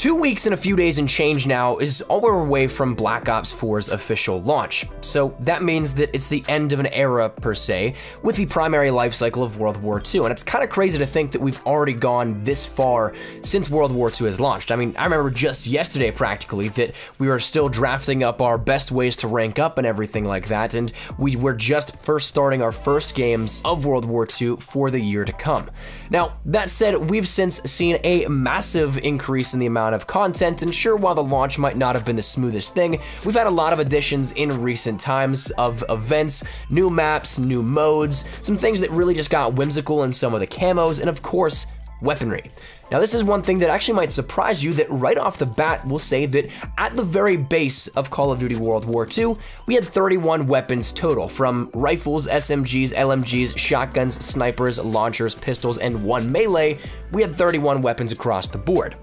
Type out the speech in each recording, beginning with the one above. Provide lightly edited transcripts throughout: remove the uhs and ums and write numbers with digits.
2 weeks and a few days and change now is all we're away from Black Ops 4's official launch. So that means that it's the end of an era, per se, with the primary life cycle of World War II. And it's kind of crazy to think that we've already gone this far since World War II has launched. I mean, I remember just yesterday, practically, that we were still drafting up our best ways to rank up and everything like that, and we were just first starting our first games of World War II for the year to come. Now, that said, we've since seen a massive increase in the amount of content, and sure, while the launch might not have been the smoothest thing, we've had a lot of additions in recent times of events, new maps, new modes, some things that really just got whimsical in some of the camos, and of course, weaponry. Now, this is one thing that actually might surprise you, that right off the bat we'll say that at the very base of Call of Duty World War II, we had 31 weapons total, from rifles, SMGs, LMGs, shotguns, snipers, launchers, pistols, and 1 melee. We had 31 weapons across the board.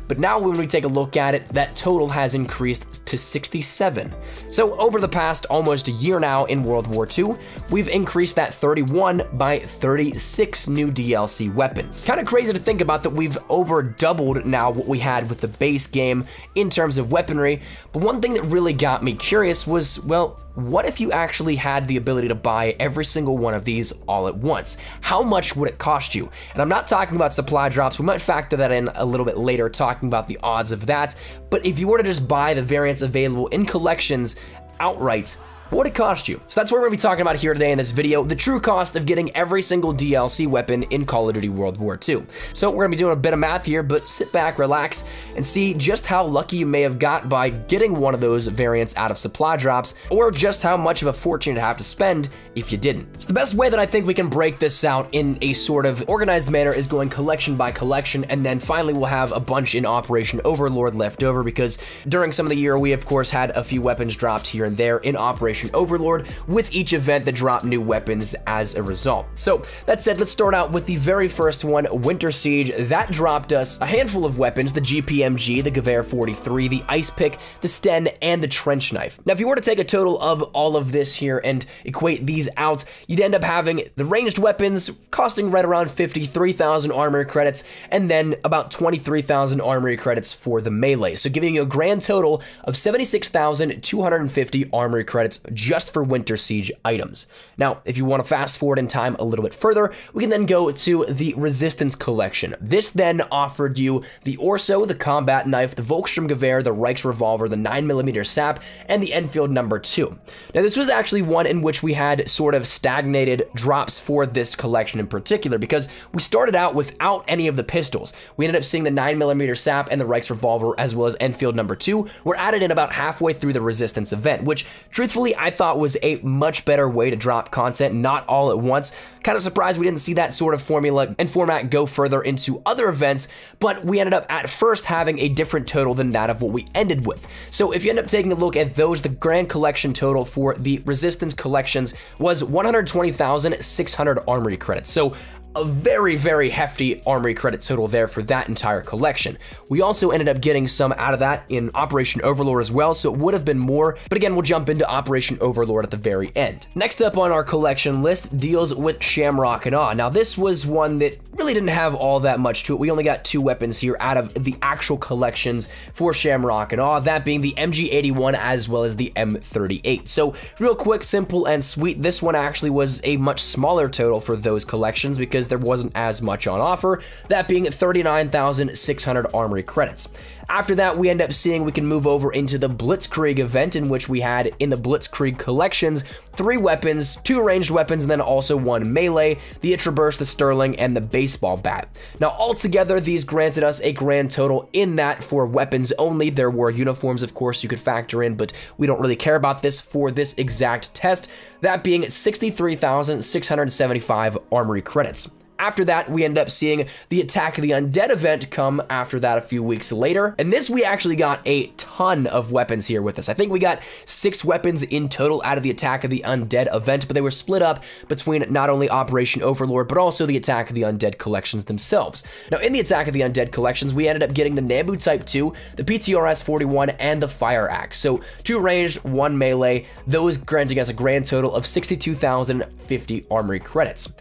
But now when we take a look at it, that total has increased to 67. So over the past almost a year now in World War II, we've increased that 31 by 36 new DLC weapons. Kind of crazy to think about that we've over doubled now what we had with the base game in terms of weaponry. But one thing that really got me curious was, well, what if you actually had the ability to buy every single one of these all at once? How much would it cost you? And I'm not talking about supply drops. We might factor that in a little bit later, talking about the odds of that. But if you were to just buy the variants available in collections outright, what would it cost you? So that's what we're gonna be talking about here today in this video, the true cost of getting every single DLC weapon in Call of Duty World War II. So we're gonna be doing a bit of math here, but sit back, relax, and see just how lucky you may have got by getting one of those variants out of supply drops, or just how much of a fortune you'd have to spend if you didn't. So the best way that I think we can break this out in a sort of organized manner is going collection by collection, and then finally we'll have a bunch in Operation Overlord left over, because during some of the year we of course had a few weapons dropped here and there in Operation Overlord, with each event that dropped new weapons as a result. So that said, let's start out with the very first one, Winter Siege. That dropped us a handful of weapons: the GPMG, the Gewehr 43, the Ice Pick, the Sten, and the Trench Knife. Now if you were to take a total of all of this here and equate these out, you'd end up having the ranged weapons costing right around 53,000 armory credits, and then about 23,000 armory credits for the melee, so giving you a grand total of 76,250 armory credits just for Winter Siege items. Now, if you want to fast forward in time a little bit further, we can then go to the Resistance Collection. This then offered you the Orso, the Combat Knife, the Volkssturm Gewehr, the Reichsrevolver, the 9mm SAP, and the Enfield No. 2. Now, this was actually one in which we had sort of stagnated drops for this collection in particular, because we started out without any of the pistols. We ended up seeing the 9mm SAP and the Reichsrevolver, as well as Enfield No. 2, were added in about halfway through the Resistance event, which truthfully I thought was a much better way to drop content, not all at once. Kind of surprised we didn't see that sort of formula and format go further into other events, but we ended up at first having a different total than that of what we ended with. So if you end up taking a look at those, the grand collection total for the Resistance collections was 120,600 armory credits. So a very, very hefty armory credit total there for that entire collection. We also ended up getting some out of that in Operation Overlord as well, so it would have been more, but again, we'll jump into Operation Overlord at the very end. Next up on our collection list deals with Shamrock and Awe. Now, this was one that really didn't have all that much to it. We only got 2 weapons here out of the actual collections for Shamrock and Awe, that being the MG81 as well as the M38. So real quick, simple, and sweet, this one actually was a much smaller total for those collections because there wasn't as much on offer, that being 39,600 armory credits. After that, we end up seeing we can move over into the Blitzkrieg event, in which we had in the Blitzkrieg collections 3 weapons, 2 ranged weapons, and then also 1 melee, the Traverse, the Sterling, and the baseball bat. Now, altogether, these granted us a grand total in that for weapons only. There were uniforms, of course, you could factor in, but we don't really care about this for this exact test, that being 63,675 armory credits. After that, we end up seeing the Attack of the Undead event come after that a few weeks later. And this, we actually got a ton of weapons here with us. I think we got 6 weapons in total out of the Attack of the Undead event, but they were split up between not only Operation Overlord, but also the Attack of the Undead collections themselves. Now, in the Attack of the Undead collections, we ended up getting the Nambu Type 2, the PTRS 41, and the Fire Axe. So 2 ranged, 1 melee, those granting us a grand total of 62,050 armory credits.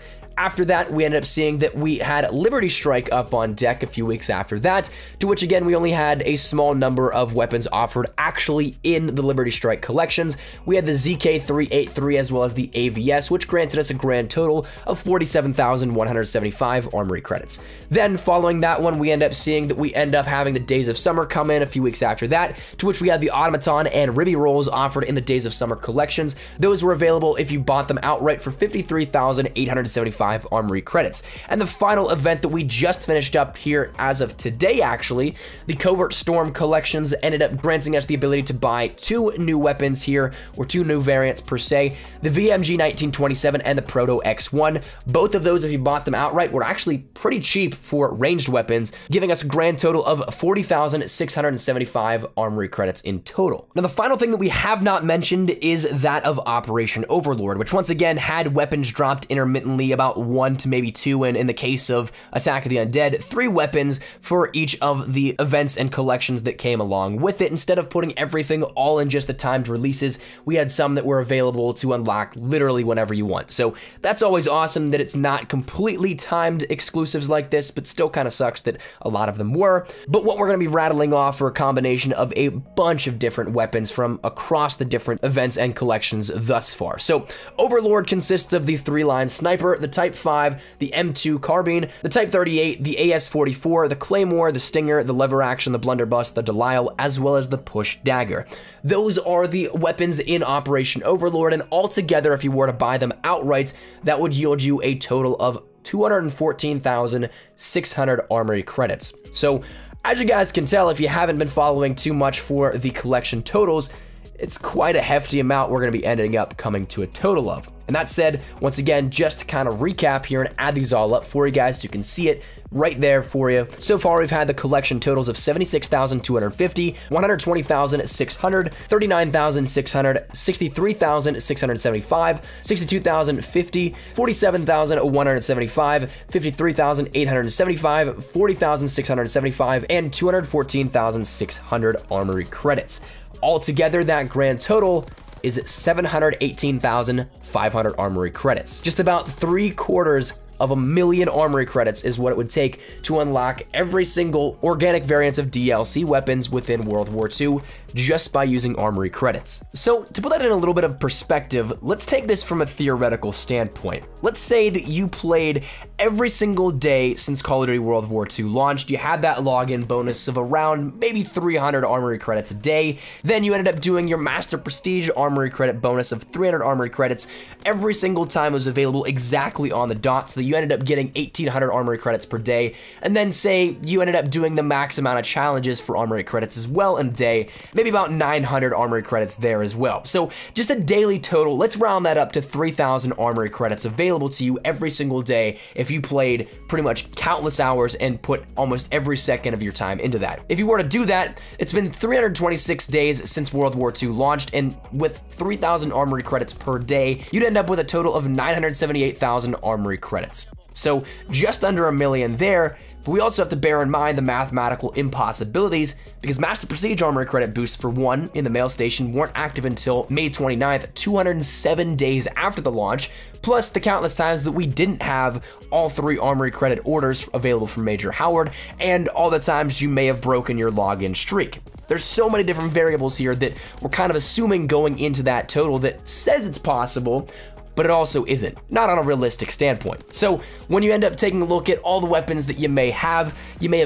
After that, we ended up seeing that we had Liberty Strike up on deck a few weeks after that, to which again, we only had a small number of weapons offered actually in the Liberty Strike collections. We had the ZK383 as well as the AVS, which granted us a grand total of 47,175 armory credits. Then following that one, we end up seeing that we end up having the Days of Summer come in a few weeks after that, to which we had the Automaton and Ribby Rolls offered in the Days of Summer collections. Those were available if you bought them outright for 53,875 armory credits. And the final event that we just finished up here as of today, actually, the Covert Storm collections ended up granting us the ability to buy 2 new weapons here, or 2 new variants per se, the VMG 1927 and the Proto X1. Both of those, if you bought them outright, were actually pretty cheap for ranged weapons, giving us a grand total of 40,675 armory credits in total. Now, the final thing that we have not mentioned is that of Operation Overlord, which once again had weapons dropped intermittently, about 1 to maybe 2, and in the case of Attack of the Undead, 3 weapons for each of the events and collections that came along with it. Instead of putting everything all in just the timed releases, we had some that were available to unlock literally whenever you want. So that's always awesome that it's not completely timed exclusives like this, but still kind of sucks that a lot of them were. But what we're going to be rattling off are a combination of a bunch of different weapons from across the different events and collections thus far. So Overlord consists of the 3-line sniper, the Type 5, the M2 carbine, the Type 38, the AS44, the Claymore, the Stinger, the Lever Action, the Blunderbuss, the Delisle, as well as the Push Dagger. Those are the weapons in Operation Overlord, and altogether, if you were to buy them outright, that would yield you a total of 214,600 armory credits. So, as you guys can tell, if you haven't been following too much for the collection totals, it's quite a hefty amount we're going to be ending up coming to a total of. And that said, once again, just to kind of recap here and add these all up for you guys so you can see it right there for you. So far, we've had the collection totals of 76,250, 120,600, 39,600, 63,675, 62,050, 47,175, 53,875, 40,675, and 214,600 armory credits. Altogether, that grand total is 718,500 armory credits. Just about 750,000 armory credits is what it would take to unlock every single organic variant of DLC weapons within World War II just by using armory credits. So to put that in a little bit of perspective, let's take this from a theoretical standpoint. Let's say that you played every single day since Call of Duty World War II launched. You had that login bonus of around maybe 300 armory credits a day. Then you ended up doing your Master Prestige armory credit bonus of 300 armory credits every single time it was available exactly on the dot, so that you ended up getting 1,800 armory credits per day. And then say you ended up doing the max amount of challenges for armory credits as well in a day, maybe about 900 armory credits there as well. So just a daily total, let's round that up to 3,000 armory credits available to you every single day if you played pretty much countless hours and put almost every second of your time into that. If you were to do that, it's been 326 days since World War II launched, and with 3,000 armory credits per day, you'd end up with a total of 978,000 armory credits. So just under 1 million there. But we also have to bear in mind the mathematical impossibilities, because Master Prestige armory credit boosts for 1 in the mail station weren't active until May 29th, 207 days after the launch, plus the countless times that we didn't have all 3 armory credit orders available from Major Howard, and all the times you may have broken your login streak. There's so many different variables here that we're kind of assuming going into that total that says it's possible, but it also isn't, not on a realistic standpoint. So when you end up taking a look at all the weapons that you may have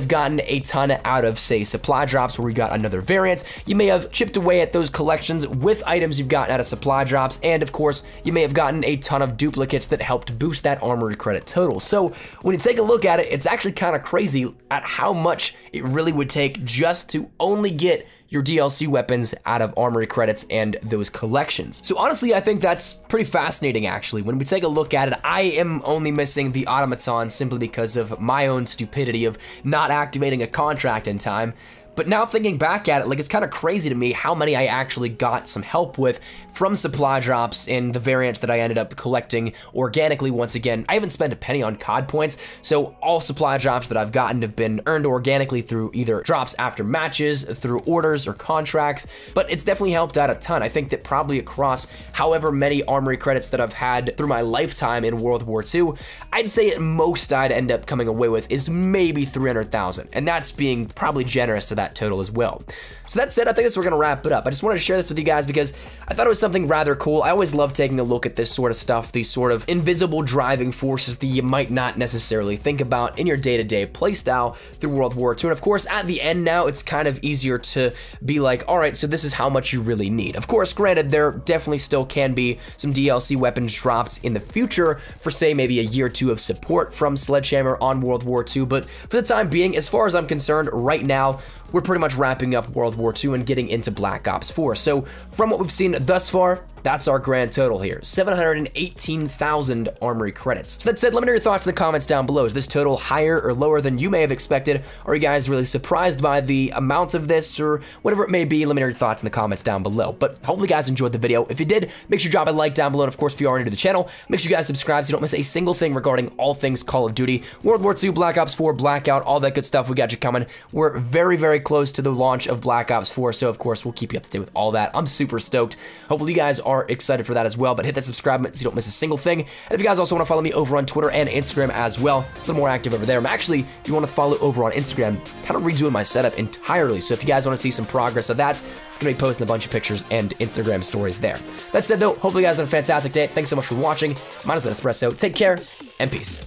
gotten a ton out of, say, supply drops where we got another variant. You may have chipped away at those collections with items you've gotten out of supply drops, and of course, you may have gotten a ton of duplicates that helped boost that armory credit total. So when you take a look at it, it's actually kind of crazy at how much it really would take just to only get your DLC weapons out of armory credits and those collections. So honestly, I think that's pretty fascinating actually. When we take a look at it, I am only missing the Automaton simply because of my own stupidity of not activating a contract in time. But now thinking back at it, like, it's kind of crazy to me how many I actually got some help with from supply drops in the variants that I ended up collecting organically. Once again, I haven't spent a penny on COD points, so all supply drops that I've gotten have been earned organically through either drops after matches, through orders, or contracts, but it's definitely helped out a ton. I think that probably across however many armory credits that I've had through my lifetime in World War II, I'd say at most I'd end up coming away with is maybe 300,000, and that's being probably generous to that total as well. So that said, I think that's where we're gonna wrap it up. I just wanted to share this with you guys because I thought it was something rather cool. I always love taking a look at this sort of stuff, these sort of invisible driving forces that you might not necessarily think about in your day-to-day playstyle through World War II. And of course, at the end now, it's kind of easier to be like, all right, so this is how much you really need. Of course, granted, there definitely still can be some DLC weapons dropped in the future for, say, maybe a year or two of support from Sledgehammer on World War II, but for the time being, as far as I'm concerned, right now, we're pretty much wrapping up World War II and getting into Black Ops 4. So from what we've seen thus far, that's our grand total here, 718,000 armory credits. So that said, let me know your thoughts in the comments down below. Is this total higher or lower than you may have expected? Are you guys really surprised by the amount of this, or whatever it may be? Let me know your thoughts in the comments down below. But hopefully you guys enjoyed the video. If you did, make sure you drop a like down below. And of course, if you are new to the channel, make sure you guys subscribe so you don't miss a single thing regarding all things Call of Duty, World War II, Black Ops 4, Blackout, all that good stuff. We got you coming. We're very, very close to the launch of Black Ops 4, so of course, we'll keep you up to date with all that. I'm super stoked. Hopefully you guys are excited for that as well, but hit that subscribe button so you don't miss a single thing. And if you guys also want to follow me over on Twitter and Instagram as well, a little more active over there. I'm actually, if you want to follow over on Instagram, kind of redoing my setup entirely, so if you guys want to see some progress of that, I'm going to be posting a bunch of pictures and Instagram stories there. That said though, hopefully you guys have a fantastic day. Thanks so much for watching. Mine is Espresso. Take care, and peace.